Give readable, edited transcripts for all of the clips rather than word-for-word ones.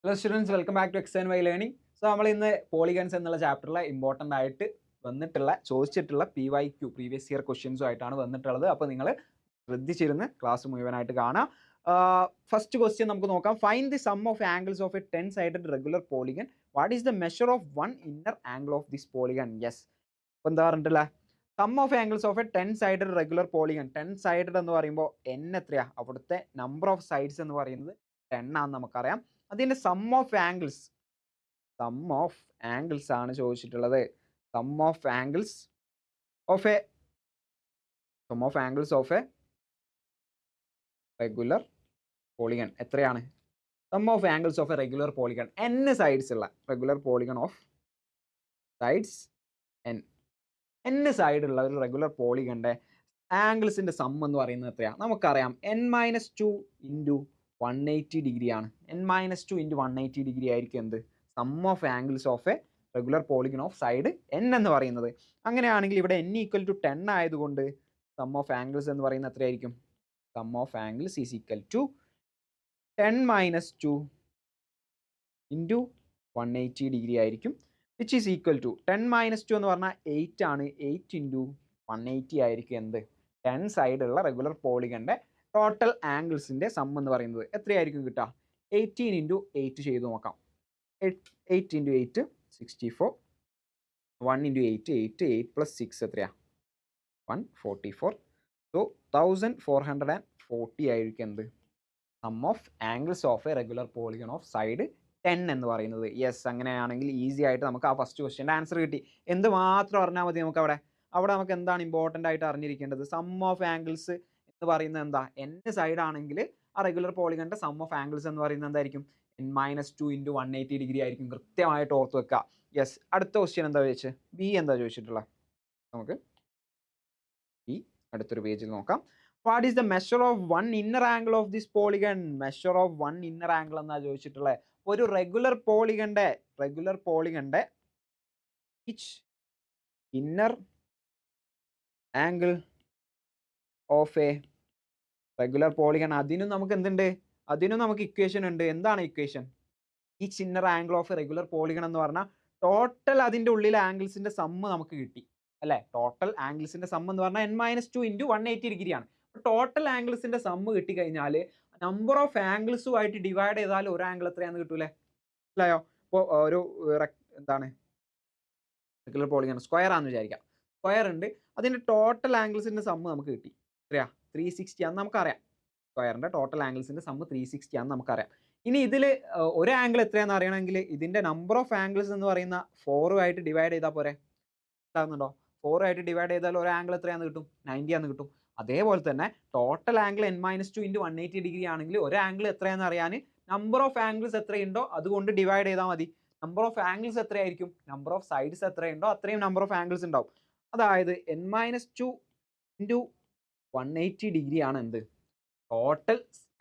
Hello students, welcome back to X and Y Learning. So നമ്മൾ ഇന്ന് polygons എന്നുള്ള ചാപ്റ്ററിലെ important ആയിട്ട് ചോദിച്ചിട്ടുള്ള PYQ പ്രീവിയസ് ഇയർ ക്വസ്റ്റ്യൻസും ആയിട്ടാണ് വന്നിട്ടുള്ളത്. അപ്പോൾ നിങ്ങൾ ശ്രദ്ധിച്ചിരുന്ന് ക്ലാസ് മുഴുവനായിട്ട് കാണാം. ഫസ്റ്റ് ക്വസ്റ്റ്യൻ നമുക്ക് നോക്കാം. Find the sum of angles of a 10 sided regular polygon. What is the measure of one inner angle of this polygon? Yes, അപ്പോൾ എന്താ പറഞ്ഞിട്ടുള്ള sum of angles of a 10 sided regular polygon. 10 sided എന്ന് പറയുമ്പോൾ n എത്രയാ? അവിടുത്തെ number of sides എന്ന് പറയുന്നത് 10 ആണെന്ന് നമുക്കറിയാം. അതിന്റെ സം ഓഫ് ആംഗിൾസ് ആണ് ചോദിച്ചിട്ടുള്ളത്. Sum of angles of a regular polygon എത്രയാണ്? Sum of angles of a regular polygon, n sides ഉള്ള regular polygon of sides n side ഉള്ള ഒരു റെഗുലർ പോളിഗണിന്റെ ആംഗിൾസിന്റെ സം എന്ന് പറയുന്നത് എത്രയാണ്? നമുക്കറിയാം n-2 ഇൻറ്റു 180 ഡിഗ്രി ആണ്. n-2 ഇൻറ്റു 180 ഡിഗ്രി ആയിരിക്കും എന്ത്? Sum of angles of a regular polygon of side n എന്ന് പറയുന്നത്. അങ്ങനെയാണെങ്കിൽ ഇവിടെ n ഈക്വൽ ടു 10 ആയതുകൊണ്ട് സം ഓഫ് ആംഗിൾസ് എന്ന് പറയുന്നത് എത്രയായിരിക്കും? Sum of angles is equal to 10-2 into 180 degree ആയിരിക്കും, വിച്ച് ഈസ് ഈക്വൽ ടു 10-2 എന്ന് പറഞ്ഞാൽ 8 ആണ്. 8 ഇൻറ്റു 180 ആയിരിക്കും എന്ത്? 10 സൈഡ് ഉള്ള റെഗുലർ പോളിഗന്റെ ടോട്ടൽ ആംഗിൾസിന്റെ സം എന്ന് പറയുന്നത് എത്രയായിരിക്കും കിട്ടുക? 18 ഇൻറ്റു 8 ചെയ്ത് നോക്കാം. 8 ഇൻറ്റു 8 64, 1 ഇൻറ്റു 8 8 പ്ലസ് 6 എത്രയാ? 144. സോ 1440 ആയിരിക്കും എന്ത്? Sum of angles of a regular polygon of side 10 എന്ന് പറയുന്നത്. യെസ്, അങ്ങനെയാണെങ്കിൽ ഈസി ആയിട്ട് നമുക്ക് ആ ഫസ്റ്റ് ക്വസ്റ്റ്യൻ്റെ ആൻസർ കിട്ടി. എന്ത് മാത്രം അറിഞ്ഞാൽ മതി നമുക്ക് അവിടെ നമുക്ക് എന്താണ് ഇമ്പോർട്ടൻ്റ് ആയിട്ട് അറിഞ്ഞിരിക്കേണ്ടത്? സം ഓഫ് ആംഗിൾസ് എന്ന് പറയുന്നത് എന്താ? n സൈഡ് ആണെങ്കിൽ ആ റെഗുലർ പോളിഗണിന്റെ സം ഓഫ് ആംഗിൾസ് എന്ന് പറയുന്നത് എന്തായിരിക്കും? n-2 ഇൻറ്റു 180 ഡിഗ്രി ആയിരിക്കും. കൃത്യമായിട്ട് ഓർത്ത് വെക്കുക. യെസ്, അടുത്ത ക്വസ്റ്റ്യൻ എന്താ ചോദിച്ചത്? ബി എന്താ ചോദിച്ചിട്ടുള്ളത്? നമുക്ക് ഈ അടുത്തൊരു പേജിൽ നോക്കാം. What is the measure of one inner angle of this polygon? Measure of one inner angle എന്നാ ചോദിച്ചിട്ടുള്ളത്. ഒരു റെഗുലർ പോളിഗന്റെ each inner angle of a regular polygon, അതിനും നമുക്ക് എന്തുണ്ട്? അതിനും നമുക്ക് ഇക്വേഷൻ ഉണ്ട്. എന്താണ് equation? Each inner angle of a regular polygon എന്ന് പറഞ്ഞാൽ ടോട്ടൽ അതിന്റെ ഉള്ളിലെ ആംഗിൾസിന്റെ സമ്മ് നമുക്ക് കിട്ടി അല്ലെ? ടോട്ടൽ ആംഗിൾസിന്റെ സം എന്ന് പറഞ്ഞാൽ n-2 ഇൻറ്റു 180 ഡിഗ്രി ആണ്. ടോട്ടൽ ആംഗിൾസിന്റെ സമ്മ് കിട്ടി കഴിഞ്ഞാൽ നമ്പർ ഓഫ് ആംഗിൾസുമായിട്ട് ഡിവൈഡ് ചെയ്താൽ ഒരു ആംഗിൾ എത്രയാണെന്ന് കിട്ടൂലേ? മനസ്സിലായോ? ഇപ്പോൾ ഒരു എന്താണ് റെഗുലർ പോളിഗൺ സ്ക്വയർ ആണെന്ന് വിചാരിക്കാം. സ്ക്വയർ ഉണ്ട്, അതിന്റെ ടോട്ടൽ ആംഗിൾസിന്റെ സമ്മ് നമുക്ക് കിട്ടി. എത്രയാ? 360 ആണെന്ന് നമുക്കറിയാം. സ്ക്വയറിന്റെ ടോട്ടൽ ആംഗിൾസിന്റെ സമ്മ് 360 ആണെന്ന് നമുക്കറിയാം. ഇനി ഇതിൽ ഒരു ആംഗിൾ എത്രയാണെന്ന് അറിയണമെങ്കിൽ ഇതിന്റെ നമ്പർ ഓഫ് ആംഗിൾസ് എന്ന് പറയുന്ന 4 ആയിട്ട് ഡിവൈഡ് ചെയ്താൽ പോരെ? മനസ്സിലാകുന്നുണ്ടോ? 4 ആയിട്ട് ഡിവൈഡ് ചെയ്താൽ ഒരു ആംഗിൾ എത്രയാണെന്ന് കിട്ടും? 90 ആണെന്ന് കിട്ടും. അതേപോലെ തന്നെ total angle n-2 into 180 degree ആണെങ്കിൽ ഒരു ആംഗിൾ എത്രയാണെന്ന് അറിയാൻ നമ്പർ ഓഫ് ആംഗിൾസ് എത്രയുണ്ടോ അതുകൊണ്ട് ഡിവൈഡ് ചെയ്താൽ മതി. നമ്പർ ഓഫ് ആംഗിൾസ് എത്രയായിരിക്കും? നമ്പർ ഓഫ് സൈഡ്സ് എത്രയുണ്ടോ അത്രയും നമ്പർ ഓഫ് ആംഗിൾസ് ഉണ്ടാവും. അതായത് n-2 ഇൻറ്റു 180 ഡിഗ്രി ആണ് എന്ത്? ടോട്ടൽ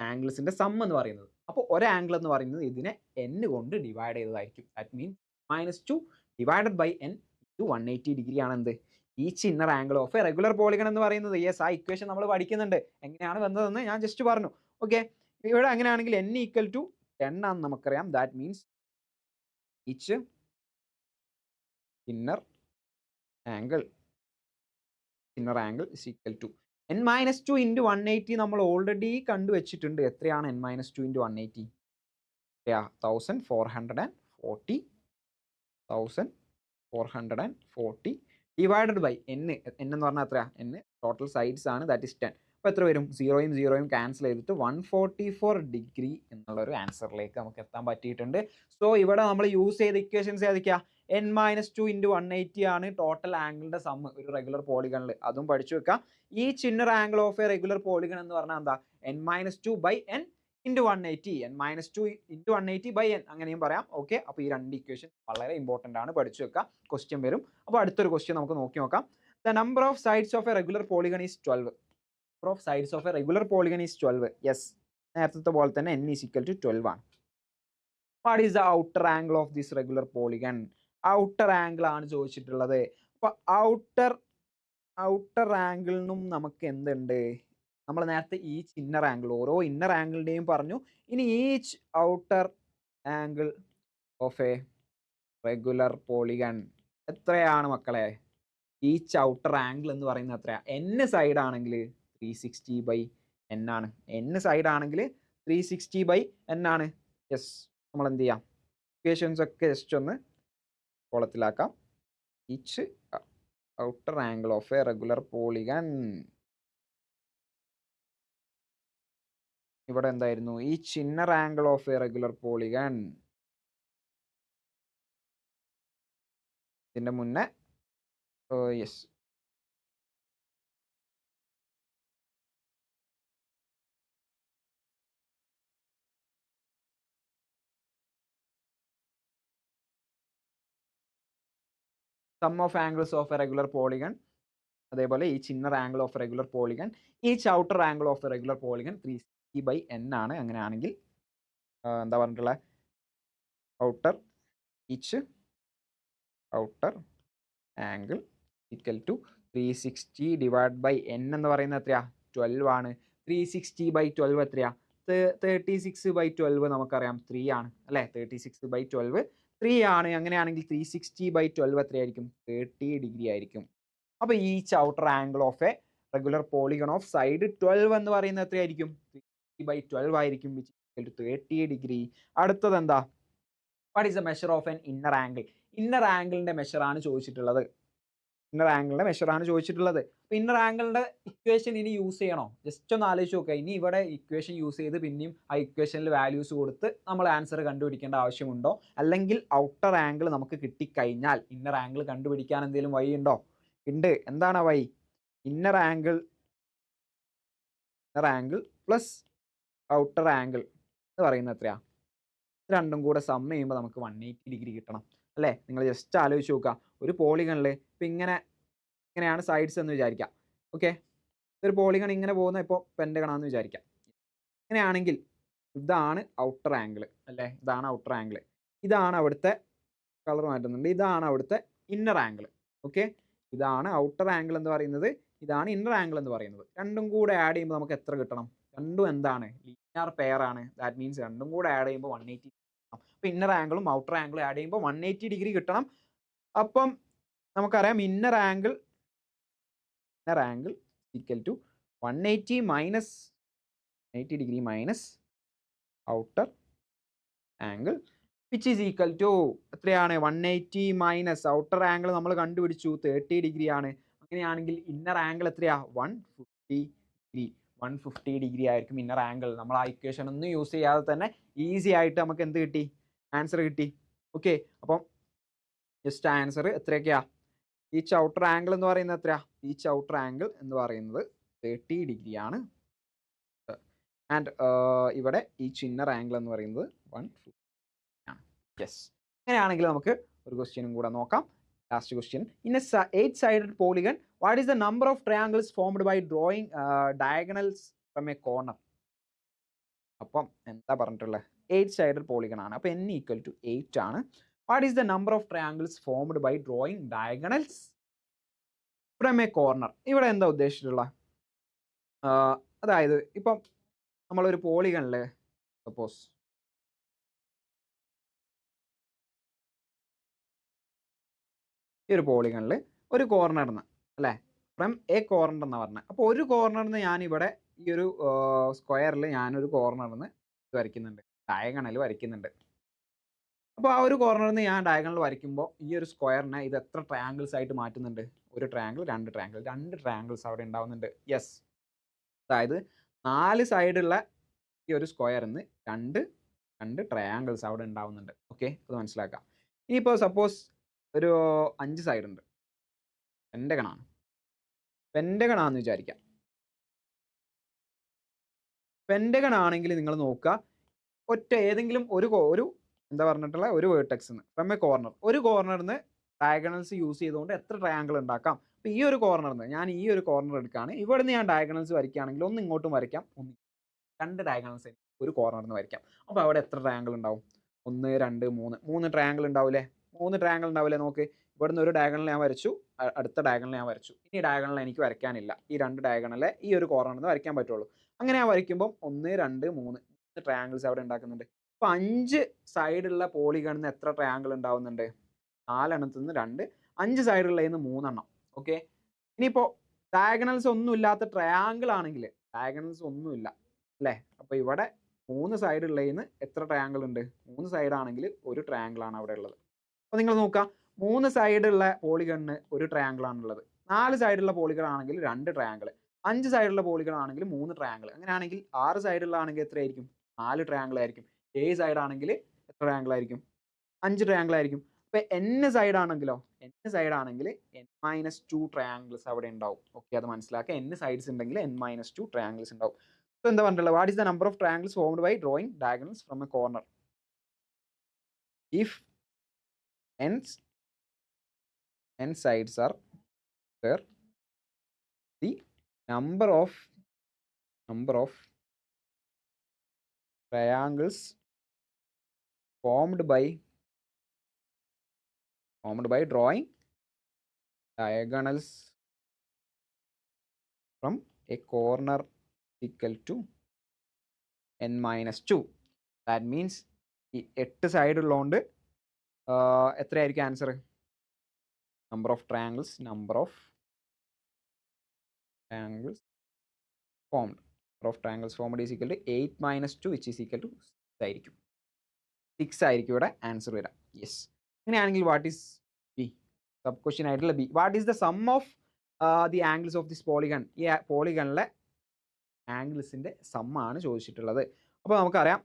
ആംഗിൾസിന്റെ സം എന്ന് പറയുന്നത്. അപ്പോൾ ഒരു ആംഗിൾ എന്ന് പറയുന്നത് ഇതിനെ n കൊണ്ട് ഡിവൈഡ് ചെയ്തതായിരിക്കും. That means -2 divided by n into 180 degree ആണ് എന്ത്? Each inner angle of a regular polygon എന്ന് പറയുന്നത്. യെസ്, ആ ഇക്വേഷൻ നമ്മൾ പഠിക്കുന്നുണ്ട്. എങ്ങനെയാണ് വന്നതെന്ന് ഞാൻ ജസ്റ്റ് പറഞ്ഞു. ഓക്കെ, ഇവിടെ അങ്ങനെയാണെങ്കിൽ n ഈക്വൽ ടു 10 ആണെന്ന് നമുക്കറിയാം. That means each inner angle is equal to n-2 into 180 നമ്മൾ ഓൾറെഡി കണ്ടുവച്ചിട്ടുണ്ട്. എത്രയാണ് n-2 into 180? 1440 divided by n എന്ന് പറഞ്ഞാൽ എത്രയാ? n ടോട്ടൽ സൈഡ്സ് ആണ്, ദാറ്റ് ഇസ് 10. അപ്പോൾ എത്ര വരും? 0യും 0യും ക്യാൻസൽ ചെയ്തിട്ട് 144 ഡിഗ്രി എന്നുള്ള ഒരു ആൻസറിലേക്ക് നമുക്ക് എത്താൻ പറ്റിയിട്ടുണ്ട്. സോ ഇവിടെ നമ്മൾ യൂസ് ചെയ്ത ഇക്വേഷൻസ് ഏതൊക്കെയാ? n-2 ഇൻറ്റു 180 ആണ് ടോട്ടൽ ആംഗിളിന്റെ സം ഒരു റെഗുലർ പോളിഗണിൽ. അതും പഠിച്ചു വെക്കാം. ഈ inner angle of a regular polygon എന്ന് പറഞ്ഞാൽ എന്താ? n-2 by n into 180, n-2 into 180 by n അങ്ങനെയും പറയാം. ഓക്കെ, അപ്പോൾ ഈ രണ്ട് ഇക്വേഷൻ വളരെ ഇമ്പോർട്ടൻ്റ് ആണ്, പഠിച്ചു വെക്കാം. ക്വസ്റ്റ്യൻ വരും. അപ്പോൾ അടുത്തൊരു ക്വസ്റ്റ്യൻ നമുക്ക് നോക്കി നോക്കാം. The number of sides of a regular polygon is 12. Number of sides of a regular polygon is 12. Yes, നേരത്തെ പോലെ തന്നെ n ഈസ് ഈക്വൽ ടു 12 ആണ്. What is the outer angle of this regular polygon? Outer angle ആണ് ചോദിച്ചിട്ടുള്ളത്. അപ്പോൾ outer ആംഗിളിനും നമുക്ക് എന്തുണ്ട്? നമ്മൾ നേരത്തെ ഈച്ച് ഇന്നർ ആംഗിൾ, ഓരോ ഇന്നർ ആംഗിളിന്റെയും പറഞ്ഞു. ഇനി each outer angle of a regular polygon എത്രയാണ് മക്കളെ? ഈച്ച് ഔട്ടർ ആംഗിൾ എന്ന് പറയുന്നത് എത്രയാ? n സൈഡ് ആണെങ്കിൽ 360/n ആണ്. n സൈഡ് ആണെങ്കിൽ 360/n ആണ്. യെസ്, നമ്മൾ എന്ത് ചെയ്യാം? ഇക്വേഷൻസ് ഒക്കെ ജസ്റ്റ് ഒന്ന് കോളത്തിലാക്കാം. Each outer angle of a regular polygon ഇവിടെ എന്തായിരുന്നു? Each inner angle of a regular polygon. ഇതിന്റെ മുന്നേ yes, sum of angles of a regular polygon, അതേപോലെ each inner angle of regular polygon, each outer angle of regular polygon 360/n ആണ്. അങ്ങനെയാണെങ്കിൽ എന്താ പറഞ്ഞിട്ടുള്ളത്? Outer each outer angle equal to 360/n എന്ന് പറയുന്നത് എത്രയാ? 12 ആണ്. 360/12 എത്രയാ? 36/12 നമുക്കറിയാം 3 ആണ് അല്ലേ? 36/12 3 ആണ്. അങ്ങനെയാണെങ്കിൽ 360/12 എത്രയായിരിക്കും? 30 ഡിഗ്രി ആയിരിക്കും. അപ്പൊ each outer angle of a regular polygon of side 12 എന്ന് പറയുന്നത് എത്രയായിരിക്കും? 360/12 ആയിരിക്കും, which is equal to 30 degree. അടുത്തത് എന്താ? What is the measure of an inner angle? Inner ആംഗിളിന്റെ മെഷർ ആണ് ചോദിച്ചിട്ടുള്ളത്. ഇന്നർ ആംഗിളിന്റെ മെഷർ ആണ് ചോദിച്ചിട്ടുള്ളത്. അപ്പൊ ഇന്നർ ആംഗിളിന്റെ ഇക്വേഷൻ ഇനി യൂസ് ചെയ്യണോ? ജസ്റ്റ് ഒന്ന് ആലോചിച്ച് നോക്കുക. ഇനി ഇവിടെ ഇക്വേഷൻ യൂസ് ചെയ്ത് പിന്നെയും ആ ഇക്വേഷനിൽ വാല്യൂസ് കൊടുത്ത് നമ്മൾ ആൻസർ കണ്ടുപിടിക്കേണ്ട ആവശ്യമുണ്ടോ? അല്ലെങ്കിൽ ഔട്ടർ ആംഗിൾ നമുക്ക് കിട്ടിക്കഴിഞ്ഞാൽ ഇന്നർ ആംഗിൾ കണ്ടുപിടിക്കാൻ എന്തെങ്കിലും വഴി ഉണ്ടോ? ഉണ്ട്. എന്താണ് വഴി? Inner angle plus outer angle എന്ന് പറയുന്നത് എത്രയാ? രണ്ടും കൂടെ സം ചെയ്യുമ്പോൾ നമുക്ക് 180 ഡിഗ്രി കിട്ടണം അല്ലേ? നിങ്ങൾ ജസ്റ്റ് ആലോചിച്ച് നോക്കുക. ഒരു പോളിഗണിൽ ഇപ്പം ഇങ്ങനെയാണ് സൈഡ്സ് എന്ന് വിചാരിക്കാം. ഓക്കെ, ഒരു പോളിഗൺ ഇങ്ങനെ പോകുന്ന ഇപ്പോൾ പെൻറ്റഗണാന്ന് വിചാരിക്കാം. അങ്ങനെയാണെങ്കിൽ ഇതാണ് ഔട്ടർ ആംഗിൾ അല്ലേ? ഇതാണ് ഔട്ടർ ആംഗിൾ. ഇതാണ് അവിടുത്തെ കളർ മാറ്റുന്നുണ്ട്. ഇതാണ് അവിടുത്തെ ഇന്നർ ആംഗിൾ. ഓക്കെ, ഇതാണ് ഔട്ടർ ആംഗിൾ എന്ന് പറയുന്നത്, ഇതാണ് ഇന്നർ ആംഗിൾ എന്ന് പറയുന്നത്. രണ്ടും കൂടെ ആഡ് ചെയ്യുമ്പോൾ നമുക്ക് എത്ര കിട്ടണം? രണ്ടും എന്താണ്? ലീനിയർ പെയർ ആണ്. ദാറ്റ് മീൻസ് രണ്ടും കൂടെ ആഡ് ചെയ്യുമ്പോൾ 180. അപ്പൊ ഇന്നർ ആംഗിളും ഔട്ടർ ആംഗിളും ആഡ് ചെയ്യുമ്പോൾ 180 ഡിഗ്രി കിട്ടണം. അപ്പം നമുക്കറിയാം inner angle equal to 180 minus 80 degree minus outer angle which is equal to എത്രയാണ്? 180 മൈനസ് ഔട്ടർ ആംഗിൾ നമ്മൾ കണ്ടുപിടിച്ചു 30 ഡിഗ്രി ആണ്. അങ്ങനെയാണെങ്കിൽ ഇന്നർ ആംഗിൾ എത്രയാ? 150 ഡിഗ്രി. 150 ഡിഗ്രി ആയിരിക്കും ഇന്നർ ആംഗിൾ. നമ്മൾ ആ ഇക്വേഷൻ ഒന്നും യൂസ് ചെയ്യാതെ തന്നെ ഈസി ആയിട്ട് നമുക്ക് എന്ത് കിട്ടി? ആൻസർ കിട്ടി. ഓക്കെ, അപ്പം ജസ്റ്റ് ആൻസർ എത്രയൊക്കെയാ? ഈച്ച് ഔട്ടർ ആംഗിൾ എന്ന് പറയുന്നത് എത്രയാ? ഈച്ച് ഔട്ടർ ആംഗിൾ എന്ന് പറയുന്നത് 30 ഡിഗ്രി ആണ്. ആൻഡ് ഇവിടെ ഈച്ച് ഇന്നർ ആംഗിൾ എന്ന് പറയുന്നത് 150 ആണ്. യെസ്, അങ്ങനെയാണെങ്കിൽ നമുക്ക് ഒരു ക്വസ്റ്റ്യനും കൂടെ നോക്കാം. Last question. In A 8-sided polygon, what is the number of triangles formed by drawing diagonals from a corner? അപ്പം എന്താ പറഞ്ഞിട്ടുള്ളത്? 8-sided polygon ആണ്. അപ്പോൾ n ഈക്വൽ ടു 8 ആണ്. What is the number of triangles formed by drawing diagonals from a corner? ഇവിടെ എന്താ ഉദ്ദേശിച്ചിട്ടുള്ള? അതായത് ഇപ്പം നമ്മളൊരു പോളിഗണിൽ സപ്പോസ് ഈ ഒരു പോളിഗണിൽ ഒരു കോർണറിന് അല്ലേ, ഫ്രം എ കോർണർ എന്നാണ് പറഞ്ഞത്. അപ്പോൾ ഒരു കോർണറിന് ഞാനിവിടെ ഈ ഒരു സ്ക്വയറിൽ ഞാനൊരു കോർണറിന് വരയ്ക്കുന്നുണ്ട്, ഡയഗണൽ വരയ്ക്കുന്നുണ്ട്. അപ്പോൾ ആ ഒരു കോർണറിൽ നിന്ന് ഞാൻ ഡയഗണൽ വരയ്ക്കുമ്പോൾ ഈ ഒരു സ്ക്വയറിനെ ഇത് എത്ര ട്രയാങ്കിൾസ് ആയിട്ട് മാറ്റുന്നുണ്ട്? ഒരു ട്രയാങ്കിൾ, രണ്ട് ട്രയാങ്കിൾസ് അവിടെ ഉണ്ടാവുന്നുണ്ട്. യെസ്, അതായത് 4 സൈഡുള്ള ഈ ഒരു സ്ക്വയറിന് രണ്ട് ട്രയാങ്കിൾസ് അവിടെ ഉണ്ടാവുന്നുണ്ട്. ഓക്കെ, അത് മനസ്സിലാക്കാം. ഇനിയിപ്പോൾ സപ്പോസ് ഒരു 5 സൈഡ് ഉണ്ട്, പെൻറ്റഗൺ ആണെന്ന് വിചാരിക്കാം. പെൻറ്റഗൺ ആണെങ്കിൽ നിങ്ങൾ നോക്കുക, ഒറ്റ ഏതെങ്കിലും ഒരു എന്താ പറഞ്ഞിട്ടുള്ള ഒരു വേർട്ടെക്സ് ഫ്രം എ കോർണർ, ഒരു കോർണറിന് ഡയഗണൽസ് യൂസ് ചെയ്തുകൊണ്ട് എത്ര ട്രയാങ്കിൾ ഉണ്ടാക്കാം? അപ്പോൾ ഈ ഒരു കോർണറിന് ഞാൻ ഈ ഒരു കോർണർ എടുക്കുകയാണ്, ഇവിടെ നിന്ന് ഞാൻ ഡയഗണൽസ് വരയ്ക്കുകയാണെങ്കിൽ ഒന്ന് ഇങ്ങോട്ടും വരയ്ക്കാം, രണ്ട് ഡയഗണൽസ് ഒരു കോർണറിന് വരയ്ക്കാം. അപ്പോൾ അവിടെ എത്ര ട്രയാങ്കിൾ ഉണ്ടാവും? 1 2 3 ട്രയാങ്കിൾ ഉണ്ടാവില്ലേ? 3 ട്രയാങ്കിൾ ഉണ്ടാവില്ലേ? നോക്ക്, ഇവിടുന്ന് ഒരു ഡയഗണൽ ഞാൻ വരച്ചു, അടുത്ത ഡയഗണൽ ഞാൻ വരച്ചു. ഇനി ഡയഗണൽ എനിക്ക് വരയ്ക്കാനില്ല, ഈ രണ്ട് ഡയഗണലെ ഈ ഒരു കോർണറിൽ നിന്ന് വരയ്ക്കാൻ പറ്റുള്ളൂ. അങ്ങനെ ഞാൻ വരയ്ക്കുമ്പോൾ 1 2 3 ട്രയാങ്കിൾസ് അവിടെ ഉണ്ടാക്കുന്നുണ്ട്. അപ്പോൾ 5 സൈഡുള്ള പോളിഗണിൽ നിന്ന് എത്ര ട്രയാങ്കിൾ ഉണ്ടാവുന്നുണ്ട്? 4 എണ്ണത്തിൽ നിന്ന് 2, 5 സൈഡുള്ളതിൽ നിന്ന് 3 എണ്ണം. ഓക്കെ, ഇനിയിപ്പോൾ ഡയഗണൽസ് ഒന്നും ഇല്ലാത്ത ട്രയാങ്കിൾ ആണെങ്കിൽ, ഡയഗണൽസ് ഒന്നുമില്ല അല്ലേ, അപ്പോൾ ഇവിടെ 3 സൈഡുള്ളതിൽ നിന്ന് എത്ര ട്രയാങ്കിൾ ഉണ്ട്? 3 സൈഡ് ആണെങ്കിൽ ഒരു ട്രയാങ്കിൾ ആണ് അവിടെ ഉള്ളത്. അപ്പോൾ നിങ്ങൾ നോക്കുക, 3 സൈഡുള്ള പോളിഗണിന് ഒരു ട്രയാങ്കിൾ ആണുള്ളത്. 4 സൈഡുള്ള പോളിഗൺ ആണെങ്കിൽ 2 ട്രയാങ്കിൾ, 5 സൈഡുള്ള പോളിഗൺ ആണെങ്കിൽ 3 ട്രയാങ്കിൾ. അങ്ങനെയാണെങ്കിൽ 6 സൈഡുള്ള ആണെങ്കിൽ എത്രയായിരിക്കും? 4 ട്രയാങ്കിൾ ആയിരിക്കും. 7 സൈഡ് ആണെങ്കിൽ എത്ര ട്രയാങ്കിൾ ആയിരിക്കും? 5 ട്രയാങ്കിൾ ആയിരിക്കും. അപ്പോൾ n സൈഡ് ആണെങ്കിലോ, n സൈഡ് ആണെങ്കിൽ n-2 ട്രയാങ്കിൾസ് അവിടെ ഉണ്ടാവും. ഓക്കെ, അത് മനസ്സിലാക്കുക. n സൈഡ്സ് ഉണ്ടെങ്കിൽ n-2 ട്രയാങ്കിൾസ് ഉണ്ടാവും. അപ്പോൾ എന്താ പറഞ്ഞിട്ടുള്ളത്? What is the number of triangles formed by drawing diagonals from a corner? If n sides are there, the number of triangles formed by drawing diagonals from a corner equal to n-2. That means ഈ 8 side ഉള്ളതുകൊണ്ട് എത്രയായിരിക്കും answer? number of triangles formed is equal to 8 minus 2 which is equal to 6 ആയിരിക്കും. 6 ആയിരിക്കും ഇവിടെ answer വരാം. Yes, അങ്ങനെയാണെങ്കിൽ what is B? Sub question ആയിട്ടുള്ള B. What is the sum of the angles of this polygon? ഈ പോളിഗണിലെ ആംഗിൾസിന്റെ sum ആണ് ചോദിച്ചിട്ടുള്ളത്. അപ്പോൾ നമുക്കറിയാം,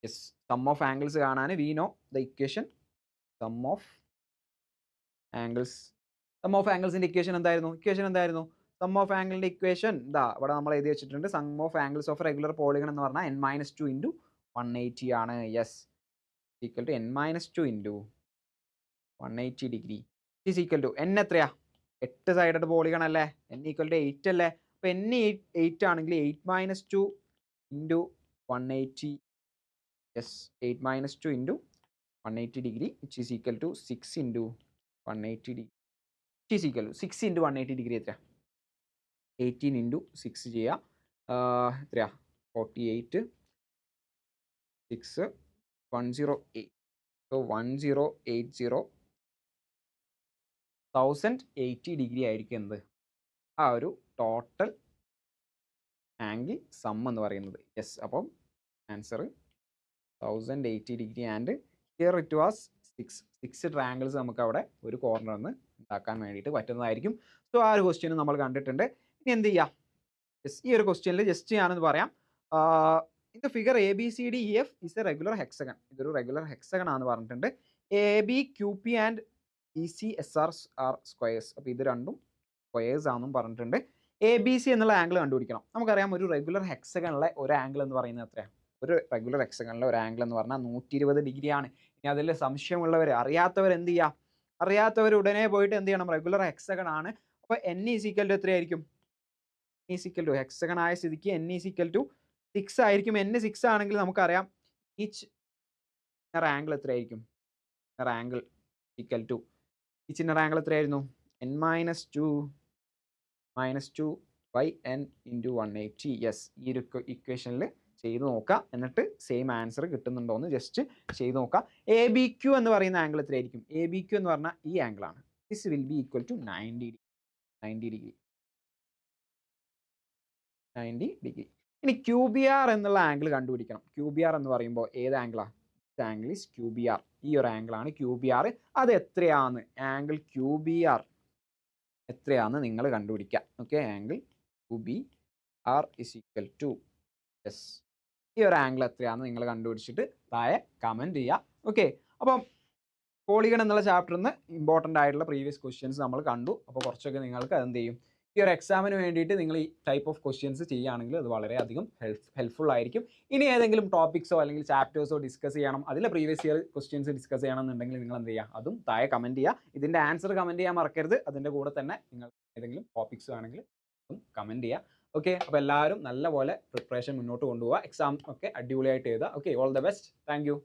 യെസ്, സം ഓഫ് ആംഗിൾസ് കാണാൻ we know the equation. Sum of ആംഗിൾസിന്റെ ഇക്വേഷൻ എന്തായിരുന്നു? സം ഓഫ് ആംഗിളിന്റെ ഇക്വേഷൻ ഇതാ ഇവിടെ നമ്മൾ എഴുതി വെച്ചിട്ടുണ്ട്. Sum of angles of regular polygon എന്ന് പറഞ്ഞാൽ n-2 ഇൻറ്റു 180 ആണ്. Yes, equal to n-2 into 180 degree is equal to n എത്രയാ? 8 സൈഡഡ് പോളിഗൺ അല്ലേ, n ഈക്വൽ ടു 8 അല്ലേ. അപ്പോൾ n 8 ആണെങ്കിൽ 8-2 into 180. Yes, 8-2 into 180 degree which is equal to 6 into 180 degree is equal to 6 into 180 degree എത്രയാ? 18 into 6 ചെയ്യുക, എത്രയാ? 48, 6, 108. So 1080, 1080 degree ആയിരിക്കും എന്ത്? ആ ഒരു ടോട്ടൽ ആംഗിൾ സം എന്ന് പറയുന്നത്. യെസ്, അപ്പം answer 1080 degree and here it was 6 triangles നമുക്ക് അവിടെ ഒരു കോർണറിൽ നിന്ന് ഉണ്ടാക്കാൻ വേണ്ടിയിട്ട് പറ്റുന്നതായിരിക്കും. സോ ആ ഒരു ക്വസ്റ്റ്യൻ നമ്മൾ കണ്ടിട്ടുണ്ട്. ഇനി എന്ത് ചെയ്യാം? യെസ്, ഈ ഒരു ക്വസ്റ്റ്യനിൽ ജസ്റ്റ് ഞാനൊന്ന് പറയാം. In the figure ABCDEF is a regular hexagon. ഇതൊരു റെഗുലർ ഹെക്സഗൺ ആണെന്ന് പറഞ്ഞിട്ടുണ്ട്. AB, QP and ECSR are squares. അപ്പോൾ ഇത് രണ്ടും സ്ക്വയേഴ്സ് ആണെന്നും പറഞ്ഞിട്ടുണ്ട്. ABC എന്നുള്ള ആംഗിൾ കണ്ടുപിടിക്കണം. നമുക്കറിയാം, ഒരു റെഗുലർ ഹെക്സഗണിലെ ഒരു ആംഗിൾ എന്ന് പറയുന്നത് എത്രയാണ്? ഒരു റെഗുലർ ഹെക്സഗണിലെ ഒരു ആംഗിൾ എന്ന് പറഞ്ഞാൽ 120 ഡിഗ്രിയാണ്. ഇനി അതിൽ സംശയമുള്ളവർ, അറിയാത്തവർ എന്ത് ചെയ്യുക? അറിയാത്തവർ ഉടനെ പോയിട്ട് എന്ത് ചെയ്യണം? റെഗുലർ ഹെക്സഗൺ ആണ്. അപ്പോൾ n ഈസ് ഈക്വൽ ടു എത്രയായിരിക്കും? ഈസ് ഈക്വൽ ടു ഹെക്സഗൺ ആയ സ്ഥിതിക്ക് n ഈസ് ഈക്വൽ ടു 6 ആയിരിക്കും. n 6 ആണെങ്കിൽ നമുക്കറിയാം ഈച്ച് ഇന്നർ ആംഗിൾ എത്രയായിരിക്കും? Inner angle equal to each inner angle എത്രയായിരുന്നു? n-2 by n into 180. Yes, ഈ ഒരു ഇക്വേഷനിൽ ചെയ്ത് നോക്കാം. എന്നിട്ട് സെയിം ആൻസർ കിട്ടുന്നുണ്ടോ എന്ന് ജസ്റ്റ് ചെയ്ത് നോക്കാം. ABQ എന്ന് പറയുന്ന ആംഗിൾ എത്രയായിരിക്കും? ABQ എന്ന് പറഞ്ഞാൽ ഈ ആംഗിളാണ്. This will be equal to 90 degree. ഇനി QBR എന്നുള്ള ആംഗിൾ കണ്ടുപിടിക്കണം. QBR എന്ന് പറയുമ്പോൾ ഏത് ആംഗിളാണ്? This angle is QBR. ഈ ഒരു ആംഗിളാണ് QBR. അത് എത്രയാണ്? ആംഗിൾ QBR എത്രയാണെന്ന് നിങ്ങൾ കണ്ടുപിടിക്കുക. Okay, angle QBR is equal to, yes, ഈ ഒരു ആംഗിൾ എത്രയാണെന്ന് നിങ്ങൾ കണ്ടുപിടിച്ചിട്ട് താഴെ കമൻറ്റ് ചെയ്യുക. ഓക്കെ, അപ്പം പോളിഗൺ എന്നുള്ള ചാപ്റ്ററിൽ നിന്ന് ഇമ്പോർട്ടൻ്റ് ആയിട്ടുള്ള പ്രീവിയസ് ക്വസ്റ്റ്യൻസ് നമ്മൾ കണ്ടു. അപ്പോൾ കുറച്ചൊക്കെ നിങ്ങൾക്ക് അതെന്ത് ചെയ്യും? ഈ ഒരു എക്സാമിന് വേണ്ടിയിട്ട് നിങ്ങൾ ഈ ടൈപ്പ് ഓഫ് ക്വസ്റ്റ്യൻസ് ചെയ്യുകയാണെങ്കിൽ അത് വളരെയധികം ഹെൽപ്ഫുൾ ആയിരിക്കും. ഇനി ഏതെങ്കിലും ടോപ്പിക്സോ അല്ലെങ്കിൽ ചാപ്റ്റേഴ്സോ ഡിസ്കസ് ചെയ്യണം, അതിലെ പ്രീവിയസ് ഇയർ ക്വസ്റ്റ്യൻസ് ഡിസ്കസ് ചെയ്യണമെന്നുണ്ടെങ്കിൽ നിങ്ങൾ എന്ത് ചെയ്യുക? അതും താഴെ കമൻറ്റ് ചെയ്യുക. ഇതിൻ്റെ ആൻസർ കമൻറ്റ് ചെയ്യാൻ മറക്കരുത്. അതിൻ്റെ കൂടെ തന്നെ നിങ്ങൾ ഏതെങ്കിലും ടോപ്പിക്സ് ആണെങ്കിൽ അതും കമൻറ്റ് ചെയ്യുക. ഓക്കെ, അപ്പോൾ എല്ലാവരും നല്ലപോലെ പ്രിപ്പറേഷൻ മുന്നോട്ട് കൊണ്ടുപോകുക. എക്സാം ഒക്കെ അടിപൊളിയായിട്ട് എഴുതുക. Okay, all the best. Thank you.